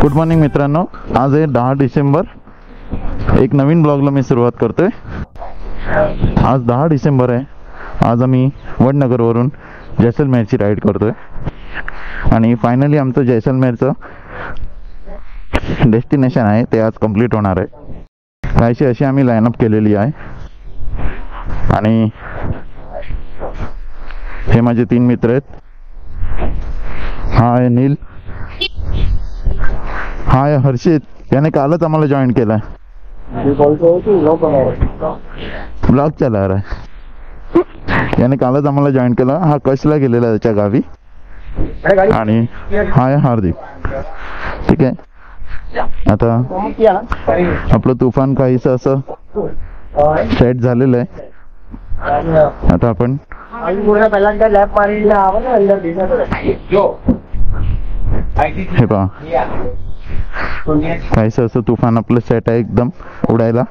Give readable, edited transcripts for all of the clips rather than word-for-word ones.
Good morning मित्रांनो, आज आहे 10 डिसेंबर। एक नवीन ब्लॉगला मी सुरुवात करतोय। आज 10 डिसेंबर आहे। आज आम्ही वडनगरवरून जैसलमेरची राईड करतोय आणि फायनली आमचं जैसलमेरचं डेस्टिनेशन आहे ते आज कंप्लीट होणार आहे। काहीशी अशी आम्ही लाईनअप केलेली आहे आणि हे माझे 3 मित्र आहेत। हा आहे नील, हा आहे हर्षित, याने कालच आम्हाला जॉईन केला। ब्लॉग चला रहा है, याने कालच आम्हाला जॉईन केला। हा कशला गेलेला त्याच्या गावी। आणि हा आहे हार्दिक। ठीक आहे, आता आपलं तुफान काहीसं असं सेट झालेलं आहे। आता आपण हे पहा, काहीसं असं तुफान आपलं सेट आहे एकदम उडायला।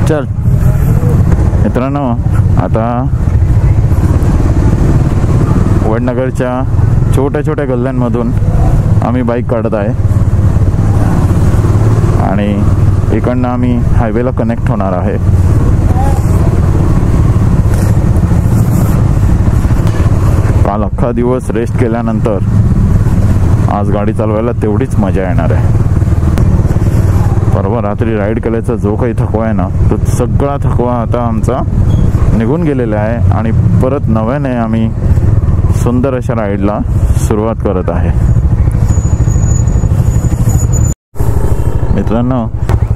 चल मित्रांनो, आता वडनगरच्या छोट्या छोट्या गल्ल्यांमधून आम्ही बाईक काढत आहे आणि इकडनं आम्ही हायवेला कनेक्ट होणार आहे। काल अख्खा दिवस रेस्ट केल्यानंतर आज गाडी चालवायला तेवढीच मजा येणार आहे। परवा रात्री राईड केल्याचा जो काही थकवा आहे ना, तो सगळा थकवा आता आमचा निघून गेलेला आहे आणि परत नव्याने आम्ही सुंदर अशा राईडला सुरुवात करत आहे। मित्रांनो,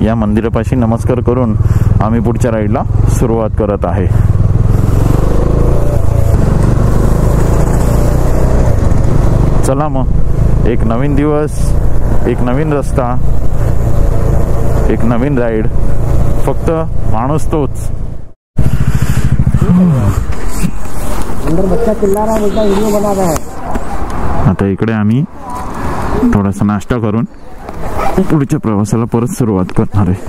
या मंदिरापाशी नमस्कार करून आम्ही पुढच्या राईडला सुरुवात करत आहे। चला मग, एक नवीन दिवस, एक नवीन रस्ता, एक नवीन राईड, फक्त माणूस तोच। बच्चा चिल्ला रहा है, बोलता वीडियो बना रहा है। आता इकडे आम्ही थोडासा नाश्ता करून पुढच्या प्रवासाला परत सुरुवात करणार आहे।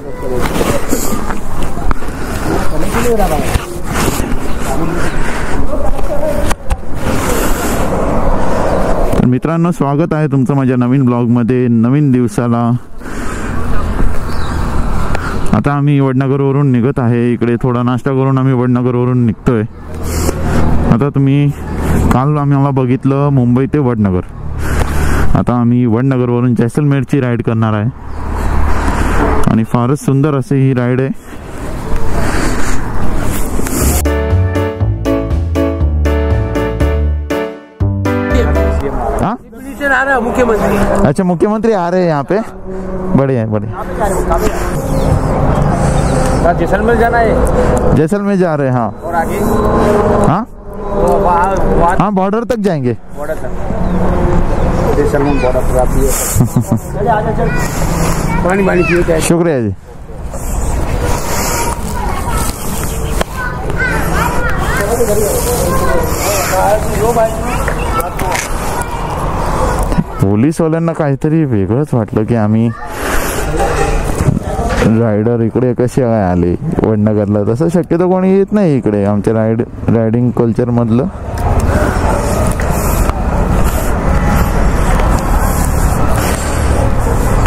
तर मित्रांनो, स्वागत आहे तुमचं माझ्या नवीन ब्लॉगमध्ये, नवीन दिवसाला। आता आम्ही वडनगरवरून निघत आहे। इकडे थोडा नाश्ता करून आम्ही वडनगरवरून निघतोय। आता तुम्ही काल आम्हाला बघितलं मुंबई ते वडनगर, आता आम्ही वडनगरवरून जैसलमेरची राईड करणार आहे आणि फारच सुंदर अशी ही राईड आहे। हाँ, आ रहा है मुख्यमंत्री। अच्छा, मुख्यमंत्री आ रहे हैं यहाँ पे, बढ़िया बढ़िया। जैसलमेर जाना है, जैसलमेर जा रहे हैं। हाँ, और आगे हाँ हाँ, बॉर्डर तक जाएंगे। बॉर्डर तक, जैसलमेर बॉर्डर पर आती है। पानी पानी पिए क्या? शुक्रिया जी। पोलीसवाल्यांना काहीतरी वेगळंच वाटलं की आम्ही रायडर इकडे कसे काय आले वडनगरला। तसं शक्यतो कोणी येत नाही इकडे आमच्या रायडिंग कल्चर मधलं।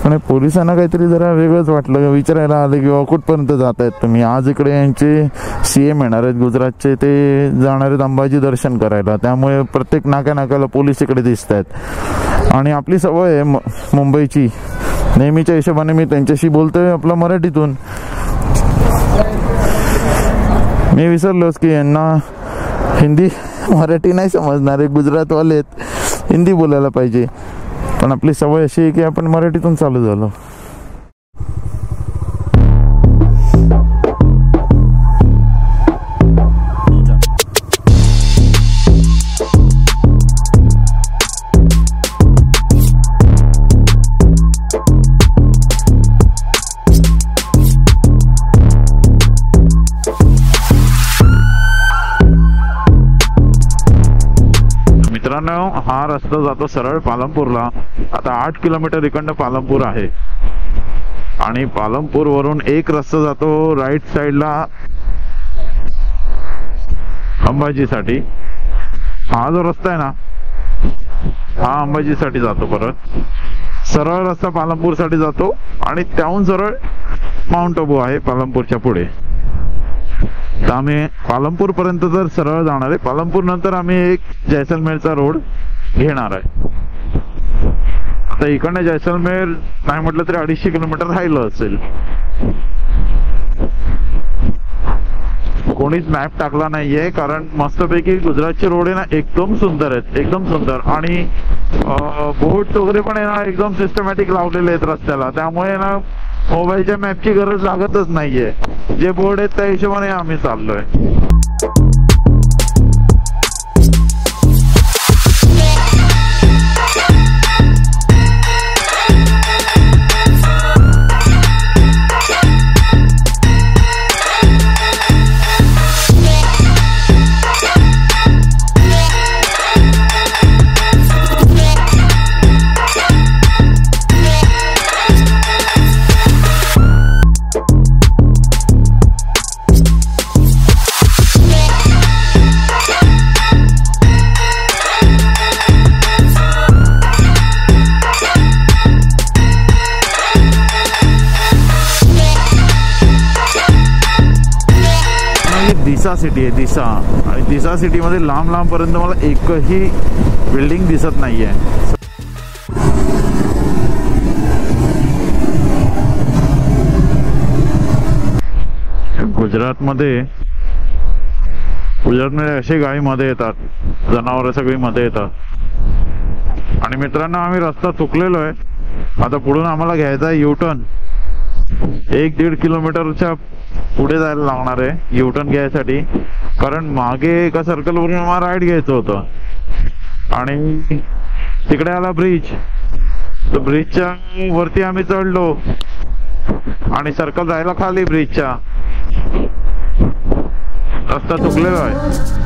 पण पोलिसांना काहीतरी जरा वेगळंच वाटलं, विचारायला आले की कुठपर्यंत जात आहेत तुम्ही। आज इकडे यांचे CM येणार आहेत गुजरातचे, ते जाणार आहेत अंबाजी दर्शन करायला, त्यामुळे प्रत्येक नाक्याला पोलीस इकडे दिसत आहेत। आणि आपली सवय आहे मुंबईची, नेहमीच्या हिशोबाने मी त्यांच्याशी बोलतोय आपलं मराठीतून। मी विसरलोच की यांना हिंदी मराठी नाही समजणार आहे, गुजरातवाले आहेत, हिंदी बोलायला पाहिजे। पण आपली सवय अशी आहे की आपण मराठीतून चालू झालो। मित्रांनो, हा रस्ता जातो सरळ पालमपूरला। आता 8 किलोमीटर इकडनं पालमपूर आहे आणि पालमपूर वरून एक रस्ता जातो राईट साइडला अंबाजीसाठी. हा जो रस्ता आहे ना हा अंबाजीसाठी जातो. परत सरळ रस्ता पालमपूरसाठी जातो आणि त्याहून सरळ माउंट आबू आहे पालमपूरच्या पुढे. तर आम्ही पालमपूर पर्यंत जर सरळ जाणार आहे. पालमपूर नंतर आम्ही एक जैसलमेरचा रोड घेणार आहे. आता इकडनं जैसलमेर नाही म्हटलं तरी 250 किलोमीटर राहिलं असेल. कोणीच मॅप टाकला नाहीये कारण मस्तपैकी गुजरातचे रोड आहे ना एकदम सुंदर आहेत, एकदम सुंदर. आणि बोर्ड वगैरे पण आहे ना एकदम सिस्टमॅटिक लावलेले आहेत रस्त्याला. त्यामुळे ना मोबाईलच्या मॅपची गरज लागतच नाहीये. जे बोर्ड आहेत त्या हिशोबाने आम्ही चाललोय. दिसा सिटी आहे दिसा. आणि दिसा सिटी मध्ये लांब लांब पर्यंत मला एकही बिल्डिंग दिसत नाहीये. गुजरातमध्ये अशी गाई मध्ये येतात, जनावर सगळी मध्ये येतात. आणि मित्रांनो आम्ही रस्ता चुकलेलो आहे. आता पुढून आम्हाला घ्यायचा आहे युटर्न. 1-1.5 किलोमीटरच्या पुढे जायला लागणार आहे युटर्न घ्यायसाठी. कारण मागे एका सर्कल वरून आम्हाला राईट घ्यायचं होतं आणि तिकडे आला ब्रिज. तर ब्रिजच्या वरती आम्ही चढलो आणि सर्कल राहिला खाली ब्रिजच्या. रस्ता चुकलेला आहे.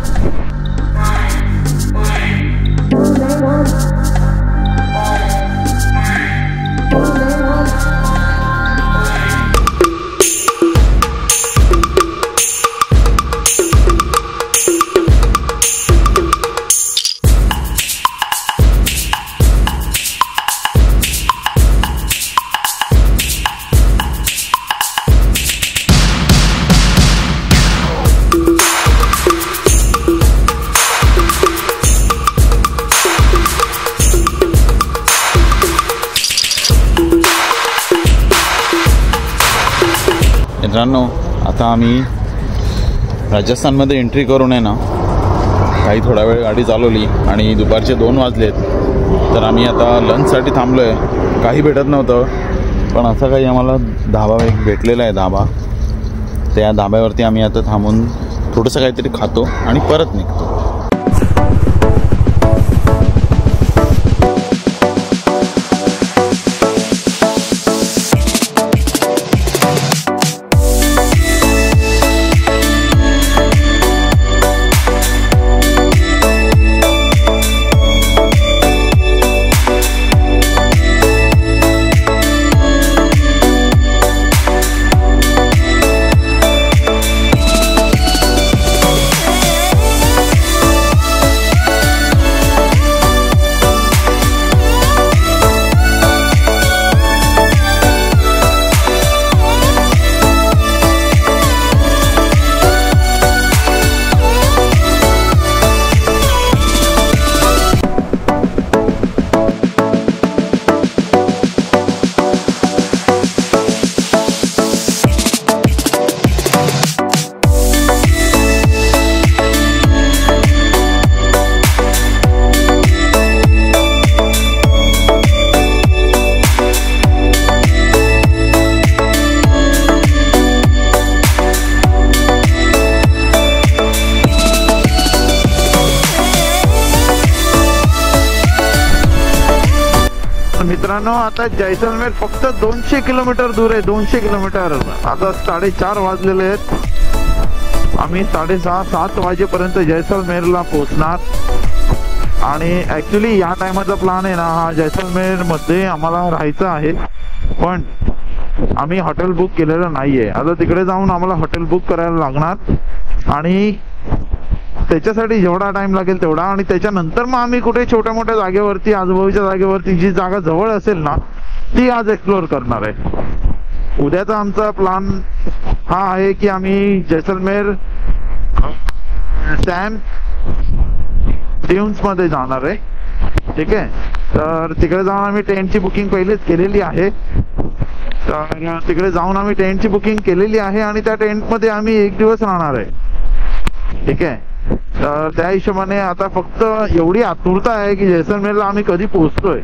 मित्रांनो आता आम्ही राजस्थानमध्ये एंट्री करून आहे ना काही थोडा वेळ गाडी चालवली आणि दुपारचे 2 वाजलेत. तर आम्ही आता लंचसाठी थांबलो आहे. काही भेटत नव्हतं पण असं काही आम्हाला धाबा एक भेटलेला आहे धाबा. त्या धाब्यावरती आम्ही आता थांबून थोडंसं काहीतरी खातो आणि परत निघतो. मित्रांनो आता जैसलमेर फक्त 200 किलोमीटर दूर आहे. 200 किलोमीटर. आता 4:30 वाजलेले आहेत. आम्ही 6:30-7 वाजेपर्यंत जैसलमेरला पोहोचणार. आणि ऍक्च्युली या टायमाचा प्लॅन आहे ना हा जैसलमेर मध्ये आम्हाला राहायचं आहे. पण आम्ही हॉटेल बुक केलेलं नाहीये. आता तिकडे जाऊन आम्हाला हॉटेल बुक करायला लागणार आणि त्याच्यासाठी जेवढा टाइम लागेल तेवढा, आणि त्याच्यानंतर मग आम्ही कुठे छोट्या मोठ्या जागेवरती, आजूबाजूच्या जागेवरती जी जागा जवळ असेल ना ती आज एक्सप्लोर करणार आहे. उद्याचा आमचा प्लॅन हा आहे की आम्ही जैसलमेर सॅम ड्यून्स मध्ये जाणार आहे. ठीक आहे, तर तिकडे जाऊन आम्ही टेंटची बुकिंग पहिलेच केलेली आहे. तर तिकडे जाऊन आम्ही टेंटची बुकिंग केलेली आहे आणि त्या टेंटमध्ये आम्ही 1 दिवस राहणार आहे. ठीक आहे, तर त्या हिशोबाने आता फक्त एवढी आतुरता आहे की जैसलमेरला आम्ही कधी पोहोचतोय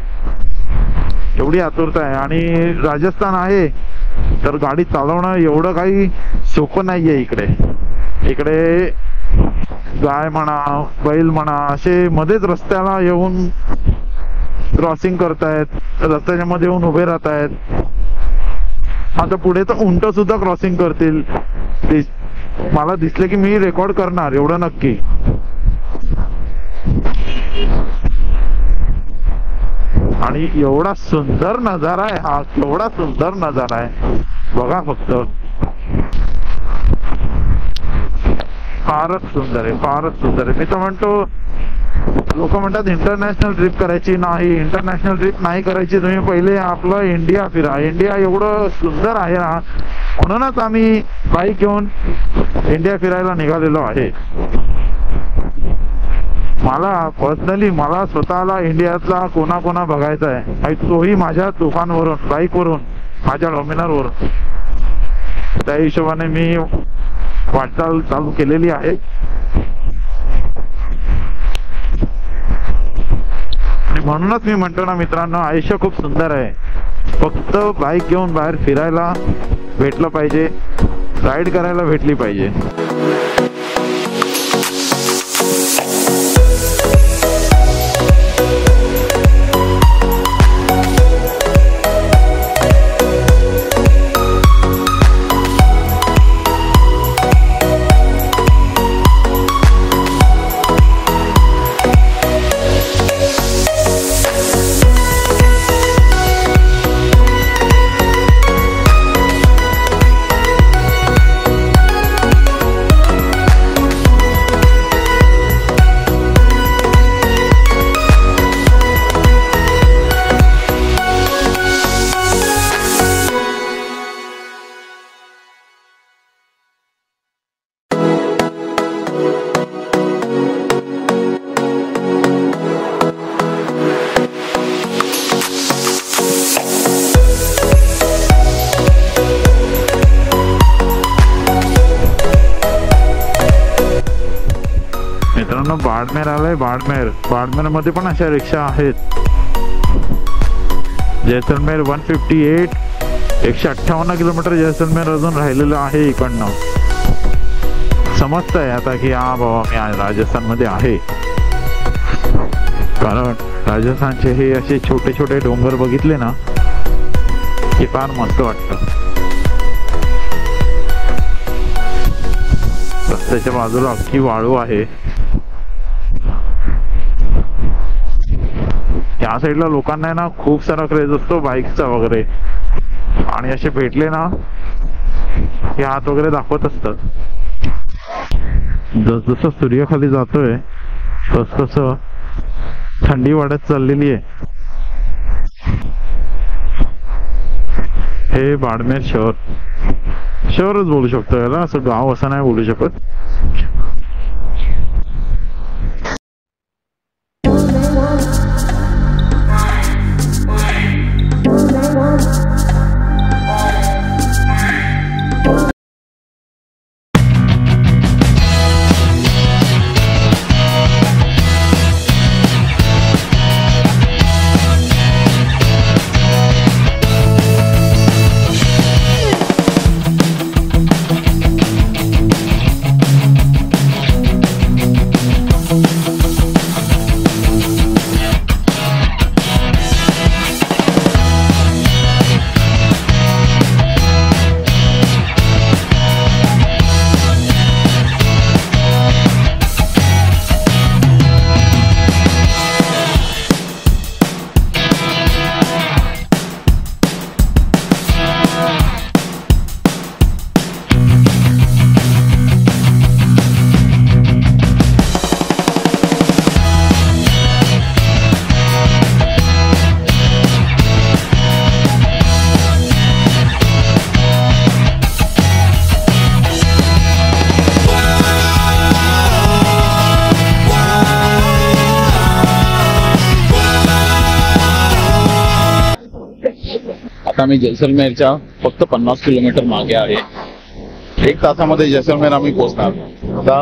एवढी आतुरता आहे. आणि राजस्थान आहे तर गाडी चालवणं एवढं काही सोपं नाहीये. इकडे गाय म्हणा, बैल म्हणा, असे मध्येच रस्त्याला येऊन क्रॉसिंग करतायत, रस्त्याच्या मध्ये येऊन उभे राहत आहेत. आता पुढे तर उंट सुद्धा क्रॉसिंग करतील. मला दिसले की मी रेकॉर्ड करणार, एवढं नक्की. आणि एवढा सुंदर नजारा आहे हा, एवढा सुंदर नजारा आहे बघा फक्त. फारच सुंदर आहे, फारच सुंदर आहे. मी तर म्हणतो, लोक म्हणतात इंटरनॅशनल ट्रिप करायची नाही, इंटरनॅशनल ट्रिप नाही करायची, तुम्ही पहिले आपलं इंडिया फिरा. इंडिया एवढं सुंदर आहे ना, म्हणूनच आम्ही बाईक घेऊन इंडिया फिरायला निघालेलो आहे. मला पर्सनली, मला स्वतःला इंडियातला कोणा बघायचा आहे, आणि तोही माझ्या तुफानवरून, बाईकवरून, माझ्या डॉमिनरवरून. त्या हिशोबाने मी वाटचाल चालू केलेली आहे. आणि म्हणूनच मी म्हणतो ना मित्रांनो, आयुष्य खूप सुंदर आहे. फक्त बाईक घेऊन बाहेर फिरायला भेटलं पाहिजे, राईड करायला भेटली पाहिजे. बाडमेर आलंय. बाडमेर मध्ये पण अशा रिक्षा आहेत. जैसलमेर 158, 158 किलोमीटर जैसलमेर अजून राहिलेलं आहे. इकडनं समजतंय आता की हा बाबा मी राजस्थान मध्ये आहे. कारण राजस्थानचे हे असे छोटे छोटे डोंगर बघितले ना की फार मस्त वाटतं. रस्त्याच्या बाजूला अख्खी वाळू आहे. या साईडला लोकांना ना खूप सारा क्रेज असतो बाईकचा वगैरे, आणि असे भेटले ना हे हात वगैरे दाखवत असतात. जसजसं सूर्य खाली जातोय तस थंडी वाढत चाललेली आहे. हे बाडमेर शहरच बोलू शकतो याला, असं गाव असं नाही बोलू शकत. आता आम्ही जैसलमेरच्या फक्त 50 किलोमीटर मागे आहे. 1 तासामध्ये जैसलमेर आम्ही पोहोचणार. आता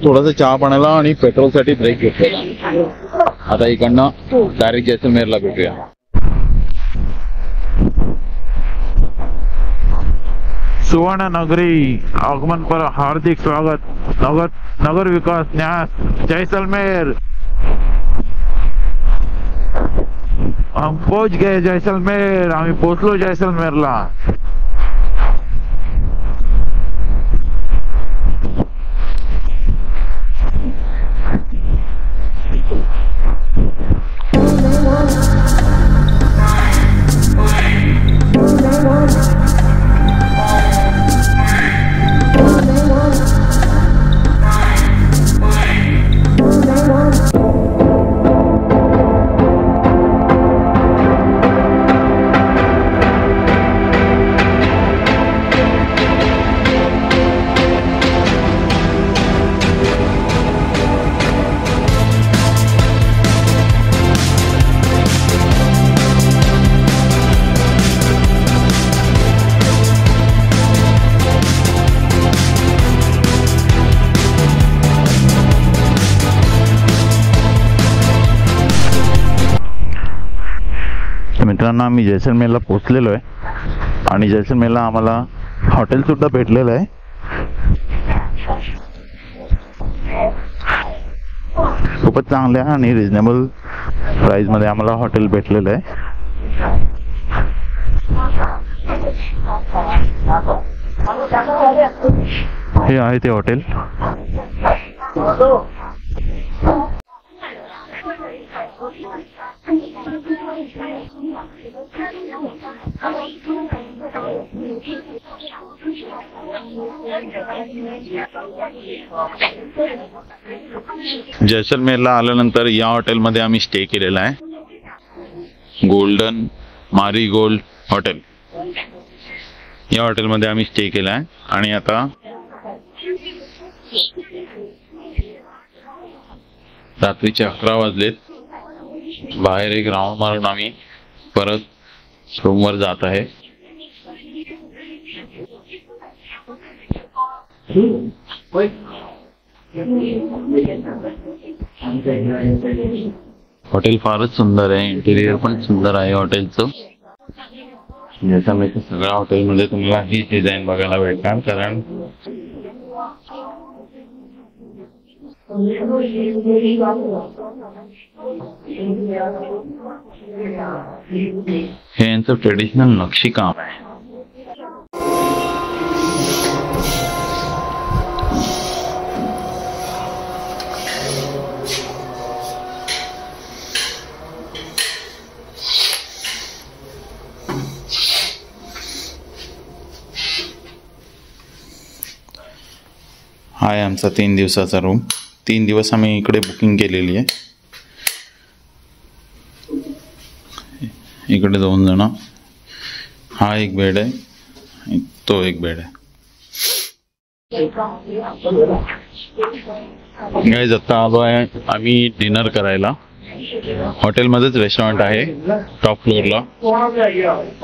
थोडंसं चहा पाण्याला आणि पेट्रोलसाठी ब्रेक घेतलेला. आता इकडनं डायरेक्ट जैसलमेरला भेटूया. सुवर्ण नगरी आगमन पर हार्दिक स्वागत. नगर विकास न्यास जैसलमेर. हम पहुंच गए जैसलमेर. आम्ही पोहोचलो जैसलमेरला. मित्रांनो, आम्ही जैसलमेरला पोहोचलेलो आहे आणि जैसलमेरला आम्हाला हॉटेल सुद्धा भेटलेलं आहे. खूपच चांगल्या आणि रिजनेबल प्राइस मध्ये आम्हाला हॉटेल भेटलेलं आहे. हे आहे ते हॉटेल. जैसलमेरला आल्यानंतर या हॉटेलमध्ये आम्ही स्टे केलेला आहे. गोल्डन मारीगोल्ड हॉटेल या हॉटेलमध्ये आम्ही स्टे केला आहे. आणि आता रात्रीचे 11 वाजलेत. बाहेर एक राऊंड मारून आम्ही परत रूमवर जात आहे. हॉटेल फारच सुंदर आहे. इंटेरियर पण सुंदर आहे हॉटेलचं. जैसलमेरच्या सगळ्या हॉटेलमध्ये तुम्हाला ही डिझाईन बघायला भेटणार. कारण हे यांचं ट्रेडिशनल नक्षीकाम आहे. हा आहे आमचा 3 दिवसाचा रूम. 3 दिवस आम्ही इकडे बुकिंग केलेली आहे. इकडे 2 जण. हा एक बेड आहे, तो एक बेड आहे. गाईज आता आलो आहे आम्ही डिनर करायला. हॉटेलमध्येच रेस्टॉरंट आहे टॉप फ्लोअरला.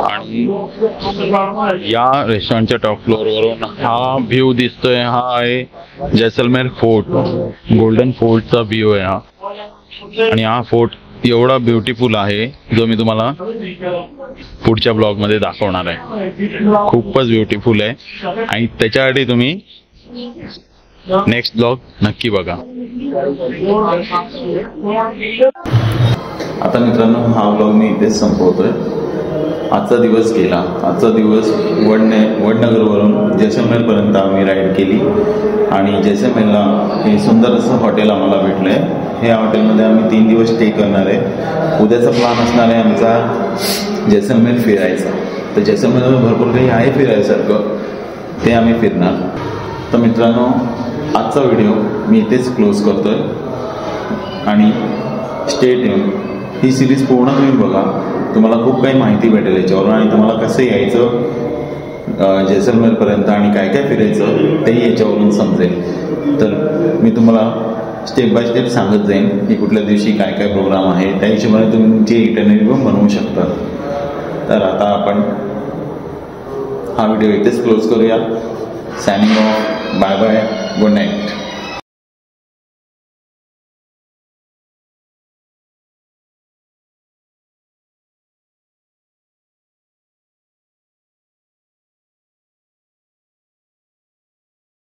आणि या रेस्टॉरंटच्या टॉप फ्लोअरवरून हा व्ह्यू दिसतोय. हा आहे जैसलमेर फोर्ट. गोल्डन फोर्टचा व्ह्यू आहे हा. आणि हा फोर्ट एवढा ब्युटिफुल आहे जो मी तुम्हाला पुढच्या ब्लॉग मध्ये दाखवणार आहे. खूपच ब्युटिफुल आहे आणि त्याच्यासाठी तुम्ही नेक्स्ट ब्लॉग नक्की बघा. आता मित्रांनो, हा ब्लॉग मी इथेच संपवतोय. आजचा दिवस गेला. आजचा दिवस वडनगरवरून जैसलमेरपर्यंत आम्ही राईड केली. आणि जैसलमेरला हे सुंदर असं हॉटेल आम्हाला भेटलंय. ह्या हॉटेलमध्ये आम्ही 3 दिवस स्टे करणार आहे. उद्याचा प्लॅन असणार आहे आमचा जैसलमेर फिरायचा. तर जैसलमेरमध्ये भरपूर काही आहे फिरायसारखं, ते आम्ही फिरणार. तर मित्रांनो, आजचा व्हिडिओ मी इथेच क्लोज करतोय. आणि स्टे ट्यून. ही सिरीज पूर्ण तुम्ही बघा. तुम्हाला खूप काही माहिती भेटेल याच्यावरून. आणि तुम्हाला कसं यायचं जैसलमेरपर्यंत आणि काय काय फिरायचं तेही याच्यावरून समजेल. तर मी तुम्हाला स्टेप बाय स्टेप सांगत जाईन की कुठल्या दिवशी काय काय प्रोग्राम आहे. त्या हिशोबाने तुमची इटरनरी पण बनवू शकता. तर आता आपण हा व्हिडिओ इथेच क्लोज करूया. Signing off. Bye bye. Good night.